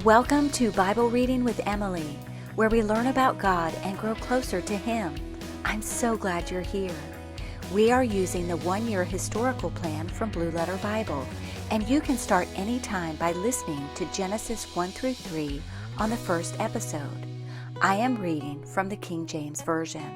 Welcome to Bible Reading with Emily, where we learn about God and grow closer to Him. I'm so glad you're here. We are using the one-year historical plan from Blue Letter Bible, and you can start anytime by listening to Genesis 1 through 3 on the first episode. I am reading from the King James Version.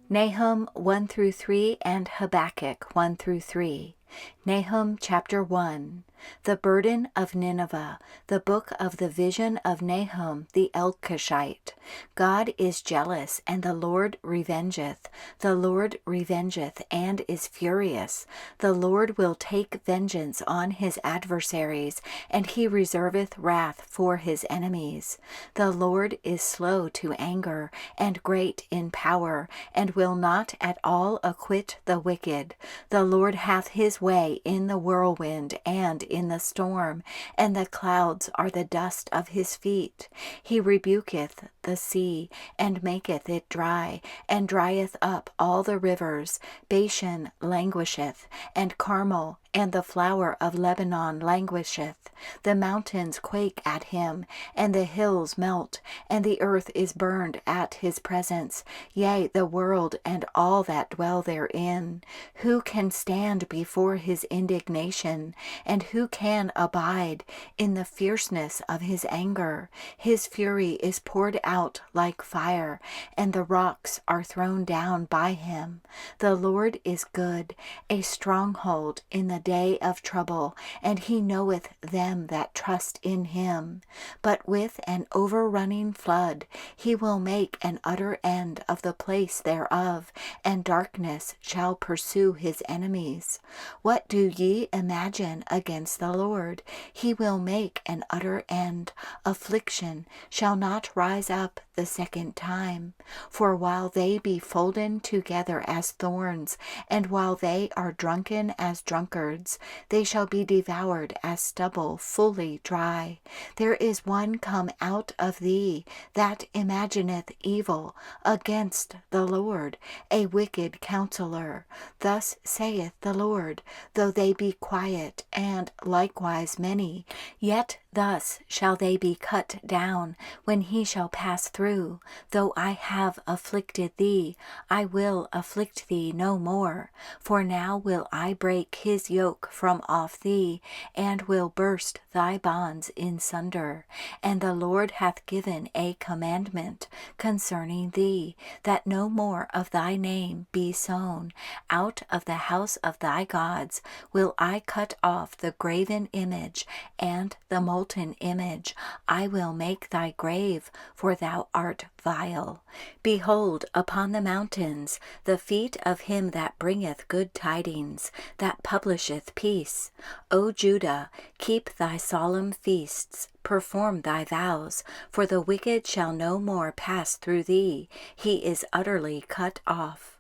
Nahum 1 through 3 and Habakkuk 1 through 3. Nahum chapter 1. The burden of Nineveh, the book of the vision of Nahum the Elkoshite. God is jealous, and the Lord revengeth. The Lord revengeth, and is furious. The Lord will take vengeance on his adversaries, and he reserveth wrath for his enemies. The Lord is slow to anger, and great in power, and will not at all acquit the wicked. The Lord hath his way in the whirlwind and in the storm, and the clouds are the dust of his feet. He rebuketh the sea, and maketh it dry, and drieth up all the rivers. Bashan languisheth, and Carmel and the flower of Lebanon languisheth. The mountains quake at him, and the hills melt, and the earth is burned at his presence, yea, the world and all that dwell therein. Who can stand before his indignation, and who can abide in the fierceness of his anger? His fury is poured out like fire, and the rocks are thrown down by him. The Lord is good, a stronghold in the day of trouble, and he knoweth them that trust in him. But with an overrunning flood he will make an utter end of the place thereof, and darkness shall pursue his enemies. What do ye imagine against the Lord? He will make an utter end. Affliction shall not rise up the second time. For while they be folden together as thorns, and while they are drunken as drunkards, they shall be devoured as stubble fully dry. There is one come out of thee that imagineth evil against the Lord, a wicked counselor. Thus saith the Lord, though they be quiet and likewise many, yet thus shall they be cut down when he shall pass through. Though I have afflicted thee, I will afflict thee no more. For now will I break his yoke from off thee, and will burst thy bonds in sunder. And the Lord hath given a commandment concerning thee, that no more of thy name be sown. Out of the house of thy gods will I cut off the graven image and the molten image. I will make thy grave, for thou art vile. Behold, upon the mountains the feet of him that bringeth good tidings, that publisheth peace. O Judah, keep thy solemn feasts, perform thy vows, for the wicked shall no more pass through thee. He is utterly cut off.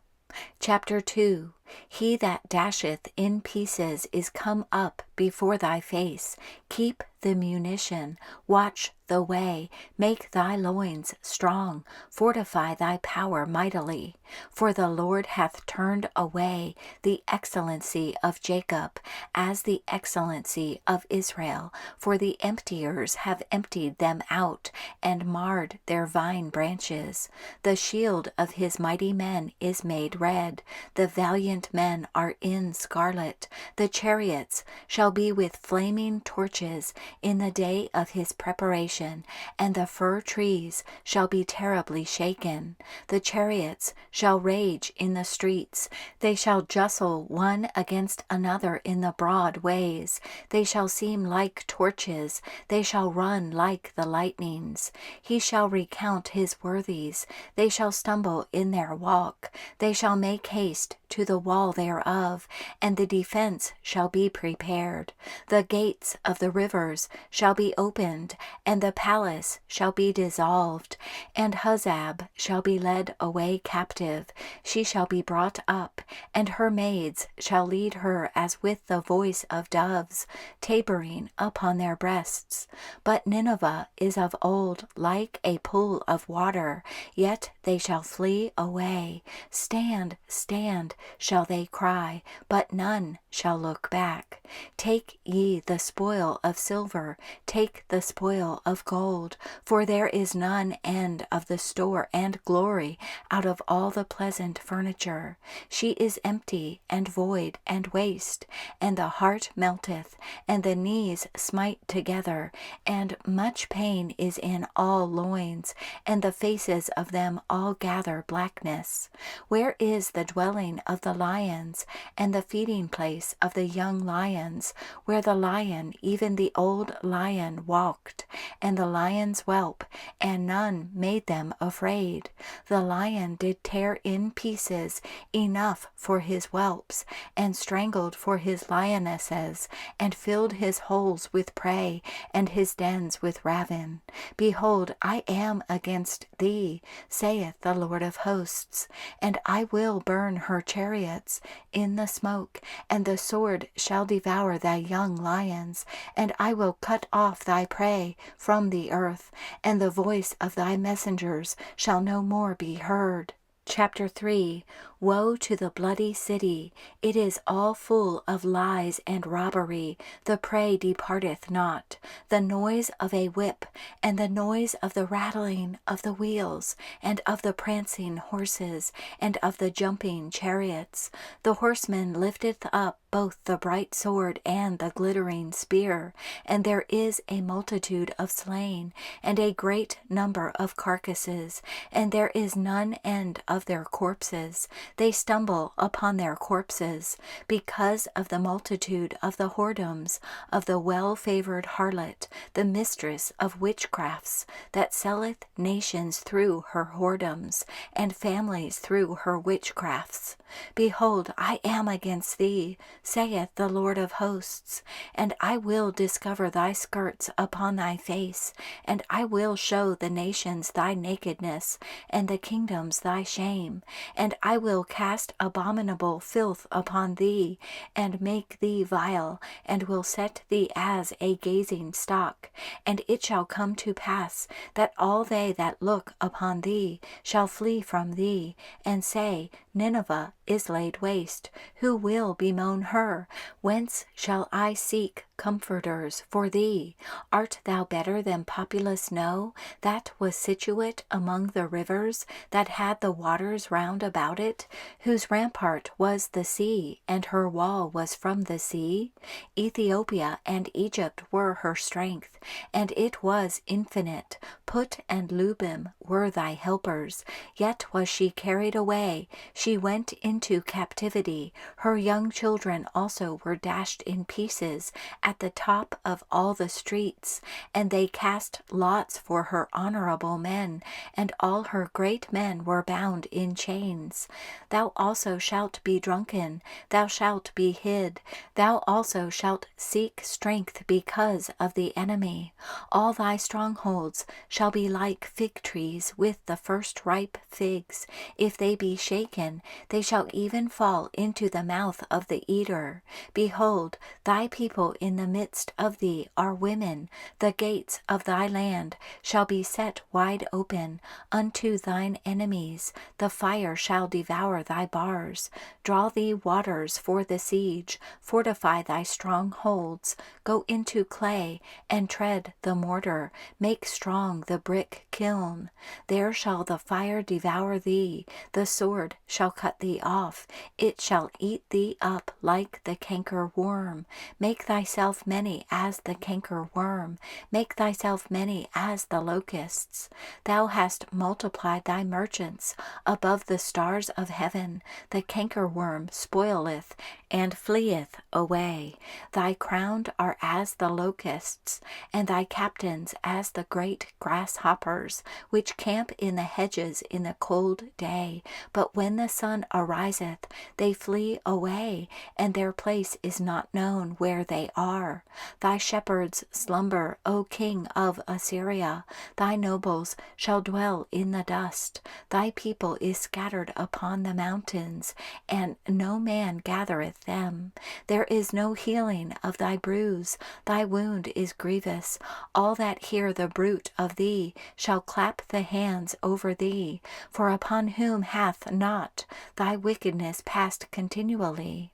Chapter 2. He that dasheth in pieces is come up before thy face. Keep the munition, watch the way, make thy loins strong, fortify thy power mightily. For the Lord hath turned away the excellency of Jacob, as the excellency of Israel, for the emptiers have emptied them out, and marred their vine branches. The shield of his mighty men is made red, the valiant men are in scarlet. The chariots shall be with flaming torches in the day of his preparation, and the fir trees shall be terribly shaken. The chariots shall rage in the streets. They shall justle one against another in the broad ways. They shall seem like torches. They shall run like the lightnings. He shall recount his worthies. They shall stumble in their walk. They shall make haste to the wall thereof, and the defense shall be prepared. The gates of the rivers shall be opened, and the palace shall be dissolved, and Huzzab shall be led away captive. She shall be brought up, and her maids shall lead her as with the voice of doves, tabering upon their breasts. But Nineveh is of old like a pool of water, yet they shall flee away. Stand, stand, shall they cry, but none shall look back. Take ye the spoil of silver, take the spoil of gold, for there is none end of the store and glory out of all the pleasant furniture. She is empty and void and waste, and the heart melteth, and the knees smite together, and much pain is in all loins, and the faces of them all gather blackness. Where is the dwelling of the lions, and the feeding place of the young lions, where the lion, even the old lion, walked, and the lion's whelp, and none made them afraid? The lion did tear in pieces enough for his whelps, and strangled for his lionesses, and filled his holes with prey, and his dens with ravin. Behold, I am against thee, saith the Lord of hosts, and I will burn her chariots in the smoke, and the sword shall devour thy young lions, and I will cut off thy prey from the earth, and the voice of thy messengers shall no more be heard. Chapter 3. Woe to the bloody city! It is all full of lies and robbery. The prey departeth not. The noise of a whip, and the noise of the rattling of the wheels, and of the prancing horses, and of the jumping chariots. The horseman lifteth up both the bright sword and the glittering spear, and there is a multitude of slain, and a great number of carcasses, and there is none end of their corpses. They stumble upon their corpses, because of the multitude of the whoredoms of the well-favored harlot, the mistress of witchcrafts, that selleth nations through her whoredoms, and families through her witchcrafts. Behold, I am against thee, saith the Lord of hosts, and I will discover thy skirts upon thy face, and I will show the nations thy nakedness, and the kingdoms thy shame, and I will cast abominable filth upon thee, and make thee vile, and will set thee as a gazing stock. And it shall come to pass that all they that look upon thee shall flee from thee, and say, Nineveh is laid waste. Who will bemoan her? Whence shall I seek comforters for thee? Art thou better than populous No, that was situate among the rivers, that had the waters round about it, whose rampart was the sea, and her wall was from the sea? Ethiopia and Egypt were her strength, and it was infinite. Put and Lubim were thy helpers, yet was she carried away. She went into captivity. Her young children also were dashed in pieces at the top of all the streets, and they cast lots for her honorable men, and all her great men were bound in chains. Thou also shalt be drunken, thou shalt be hid, thou also shalt seek strength because of the enemy. All thy strongholds shall be like fig trees with the first ripe figs. If they be shaken, they shall even fall into the mouth of the eater. Behold, thy people in the midst of thee are women. The gates of thy land shall be set wide open unto thine enemies. The fire shall devour thy bars. Draw thee waters for the siege. Fortify thy strongholds. Go into clay and tread the mortar. Make strong the brick kiln. There shall the fire devour thee. The sword shall cut thee off. It shall eat thee up like the canker worm. Make thyself many as the canker worm. Make thyself many as the locusts. Thou hast multiplied thy merchants above the stars of heaven. The canker worm spoileth and fleeth away. Thy crowned are as the locusts, and thy captains as the great grasshoppers, which camp in the hedges in the cold day. But when the sun ariseth, they flee away, and their place is not known where they are. far. Thy shepherds slumber, O king of Assyria. Thy nobles shall dwell in the dust. Thy people is scattered upon the mountains, and no man gathereth them. There is no healing of thy bruise. Thy wound is grievous. All that hear the bruit of thee shall clap the hands over thee. For upon whom hath not thy wickedness passed continually?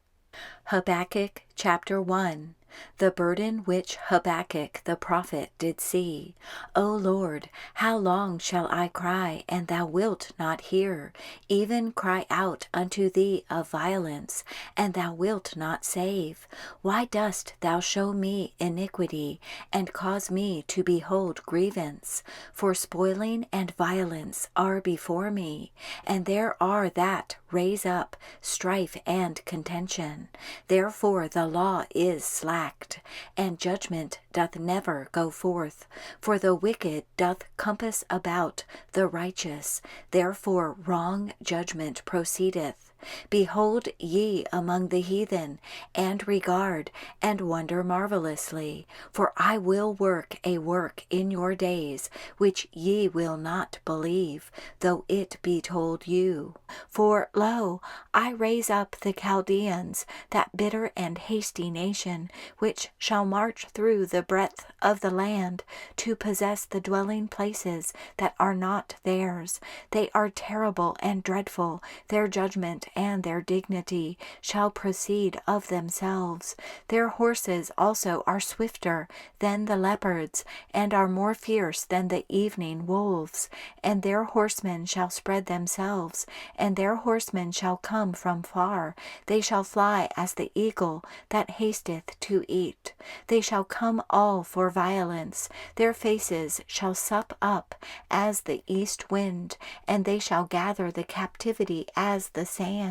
Habakkuk chapter 1. The burden which Habakkuk the prophet did see. O Lord, how long shall I cry, and thou wilt not hear? Even cry out unto thee of violence, and thou wilt not save. Why dost thou show me iniquity, and cause me to behold grievance? For spoiling and violence are before me, and there are that raise up strife and contention. Therefore the law is slacked, and judgment doth never go forth. For the wicked doth compass about the righteous, therefore wrong judgment proceedeth. Behold ye among the heathen, and regard, and wonder marvelously. For I will work a work in your days, which ye will not believe, though it be told you. For, lo, I raise up the Chaldeans, that bitter and hasty nation, which shall march through the breadth of the land, to possess the dwelling places that are not theirs. They are terrible and dreadful. Their judgment and their dignity shall proceed of themselves. Their horses also are swifter than the leopards, and are more fierce than the evening wolves. And their horsemen shall spread themselves, and their horsemen shall come from far. They shall fly as the eagle that hasteth to eat. They shall come all for violence. Their faces shall sup up as the east wind, and they shall gather the captivity as the sand.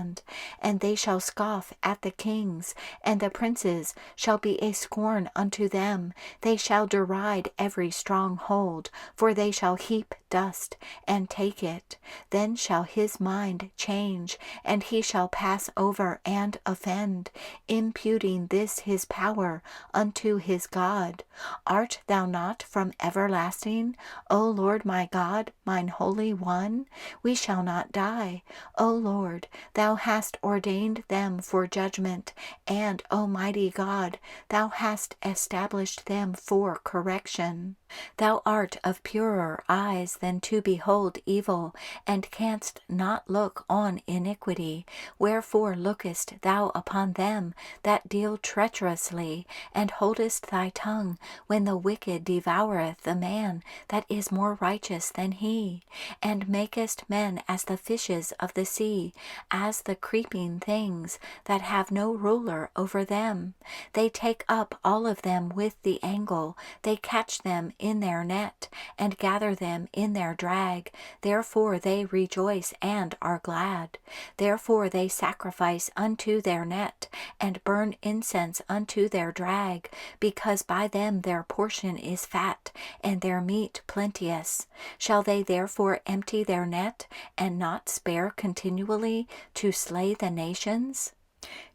And they shall scoff at the kings, and the princes shall be a scorn unto them. They shall deride every stronghold, for they shall heap dust and take it. Then shall his mind change, and he shall pass over and offend, imputing this his power unto his God. Art thou not from everlasting, O Lord my God, mine Holy One? We shall not die. O Lord, thou hast ordained them for judgment, and, O mighty God, thou hast established them for correction. Thou art of purer eyes than to behold evil, and canst not look on iniquity. Wherefore lookest thou upon them that deal treacherously, and holdest thy tongue when the wicked devoureth the man that is more righteous than he? And makest men as the fishes of the sea, as the creeping things that have no ruler over them. They take up all of them with the angle, they catch them in their net, and gather them in their drag. Therefore they rejoice and are glad. Therefore they sacrifice unto their net, and burn incense unto their drag, because by them their portion is fat, and their meat plenteous. Shall they therefore empty their net, and not spare continually to slay the nations?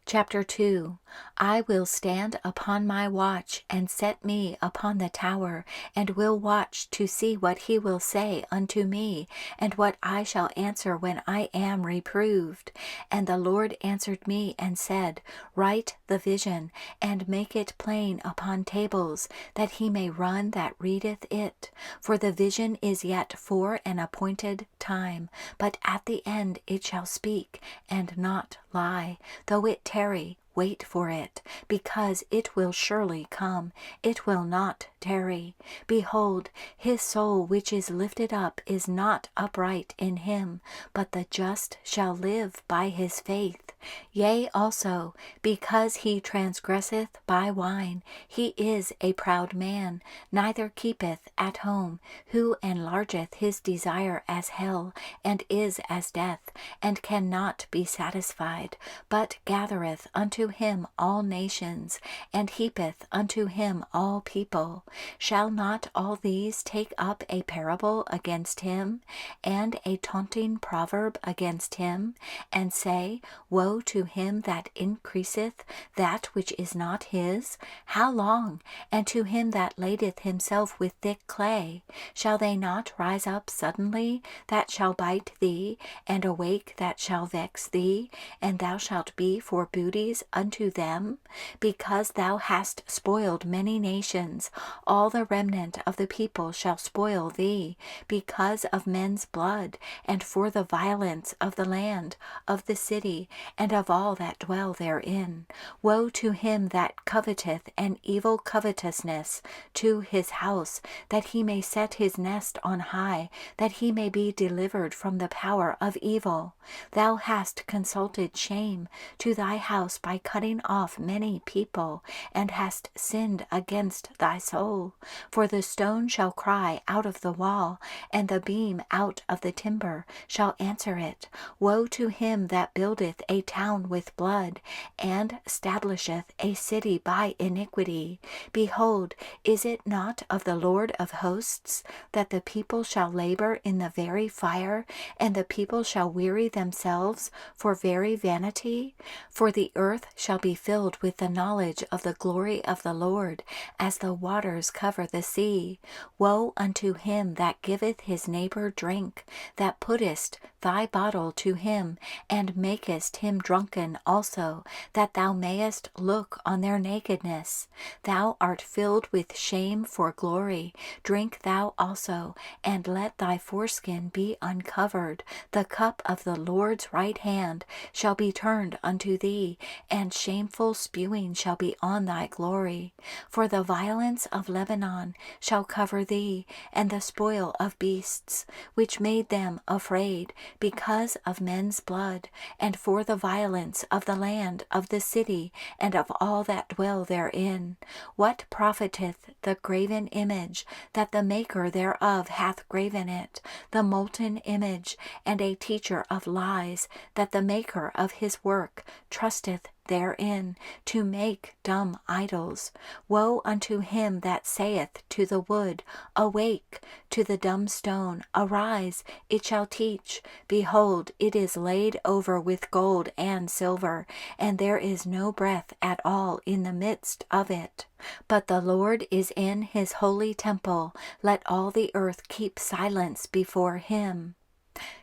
Chapter 2. I will stand upon my watch, and set me upon the tower, and will watch to see what he will say unto me, and what I shall answer when I am reproved. And the Lord answered me and said, Write the vision, and make it plain upon tables, that he may run that readeth it. For the vision is yet for an appointed time, but at the end it shall speak, and not lie. Though it tarry, wait for it, because it will surely come, it will not tarry. Behold, his soul which is lifted up is not upright in him, but the just shall live by his faith. Yea, also, because he transgresseth by wine, he is a proud man, neither keepeth at home, who enlargeth his desire as hell, and is as death, and cannot be satisfied, but gathereth unto unto him all nations, and heapeth unto him all people. Shall not all these take up a parable against him, and a taunting proverb against him, and say, Woe to him that increaseth that which is not his? How long? And to him that ladeth himself with thick clay? Shall they not rise up suddenly that shall bite thee, and awake that shall vex thee, and thou shalt be for booties unto them? Because thou hast spoiled many nations, all the remnant of the people shall spoil thee, because of men's blood, and for the violence of the land, of the city, and of all that dwell therein. Woe to him that coveteth an evil covetousness to his house, that he may set his nest on high, that he may be delivered from the power of evil. Thou hast consulted shame to thy house by cutting off many people, and hast sinned against thy soul. For the stone shall cry out of the wall, and the beam out of the timber shall answer it. Woe to him that buildeth a town with blood, and stablisheth a city by iniquity. Behold, is it not of the Lord of hosts that the people shall labor in the very fire, and the people shall weary themselves for very vanity? For the earth shall be filled with the knowledge of the glory of the Lord, as the waters cover the sea. Woe unto him that giveth his neighbor drink, that puttest thy bottle to him, and makest him drunken also, that thou mayest look on their nakedness. Thou art filled with shame for glory. Drink thou also, and let thy foreskin be uncovered. The cup of the Lord's right hand shall be turned unto thee, and shameful spewing shall be on thy glory. For the violence of Lebanon shall cover thee, and the spoil of beasts, which made them afraid, because of men's blood, and for the violence of the land, of the city, and of all that dwell therein. What profiteth the graven image, that the maker thereof hath graven it, the molten image, and a teacher of lies, that the maker of his work trusteth therein, to make dumb idols? Woe unto him that saith to the wood, Awake; to the dumb stone, Arise, it shall teach. Behold, it is laid over with gold and silver, and there is no breath at all in the midst of it. But the Lord is in his holy temple. Let all the earth keep silence before him.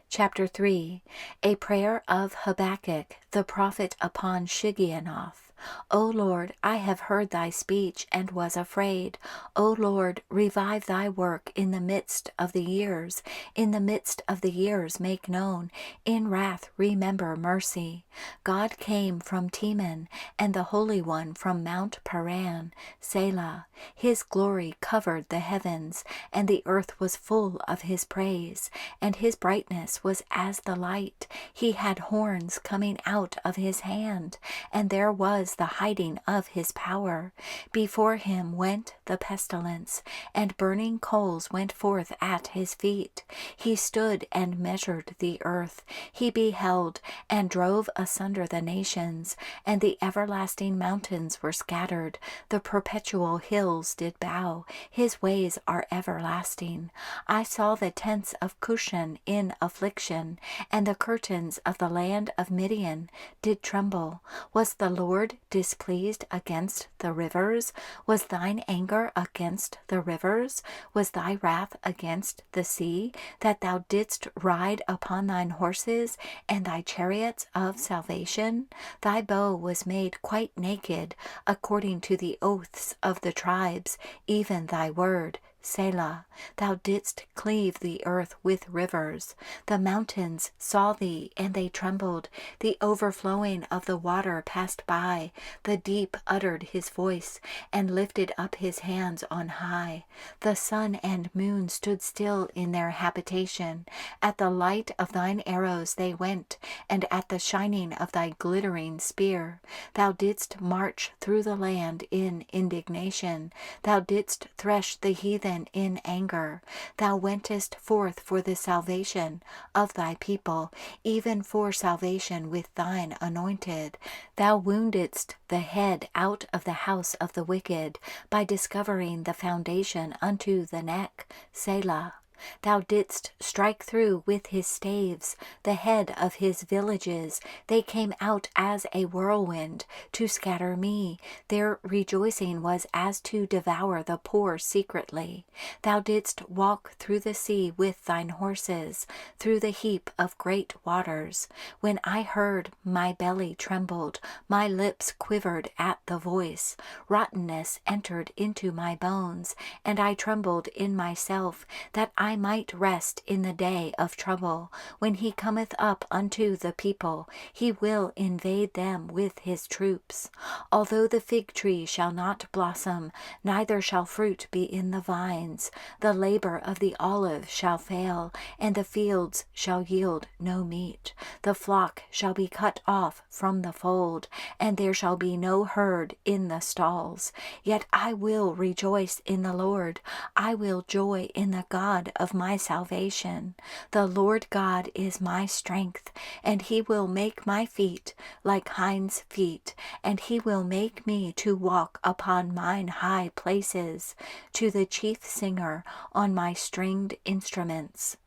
Chapter 3. A prayer of Habakkuk, the prophet upon Shigionoth. O Lord, I have heard thy speech and was afraid. O Lord, revive thy work in the midst of the years. In the midst of the years make known. In wrath remember mercy. God came from Teman, and the Holy One from Mount Paran. Selah. His glory covered the heavens, and the earth was full of his praise. And his brightness was as the light. He had horns coming out of his hand, and there was the hiding of his power. Before him went the pestilence, and burning coals went forth at his feet. He stood and measured the earth. He beheld and drove asunder the nations, and the everlasting mountains were scattered. The perpetual hills did bow. His ways are everlasting. I saw the tents of Cushan in affliction, and the curtains of the land of Midian did tremble. Was the Lord displeased against the rivers? Was thine anger against the rivers? Was thy wrath against the sea, that thou didst ride upon thine horses and thy chariots of salvation? Thy bow was made quite naked, according to the oaths of the tribes, even thy word. Selah. Thou didst cleave the earth with rivers. The mountains saw thee, and they trembled. The overflowing of the water passed by. The deep uttered his voice, and lifted up his hands on high. The sun and moon stood still in their habitation. At the light of thine arrows they went, and at the shining of thy glittering spear. Thou didst march through the land in indignation. Thou didst thresh the heathen even in anger. Thou wentest forth for the salvation of thy people, even for salvation with thine anointed. Thou woundedst the head out of the house of the wicked, by discovering the foundation unto the neck. Selah. Thou didst strike through with his staves the head of his villages. They came out as a whirlwind to scatter me. Their rejoicing was as to devour the poor secretly. Thou didst walk through the sea with thine horses, through the heap of great waters. When I heard, my belly trembled, my lips quivered at the voice. Rottenness entered into my bones, and I trembled in myself, that I might rest in the day of trouble. When he cometh up unto the people, he will invade them with his troops. Although the fig tree shall not blossom, neither shall fruit be in the vines, the labor of the olive shall fail, and the fields shall yield no meat. The flock shall be cut off from the fold, and there shall be no herd in the stalls. Yet I will rejoice in the Lord. I will joy in the God of my salvation. The Lord God is my strength, and he will make my feet like hinds' feet, and he will make me to walk upon mine high places, to the chief singer on my stringed instruments.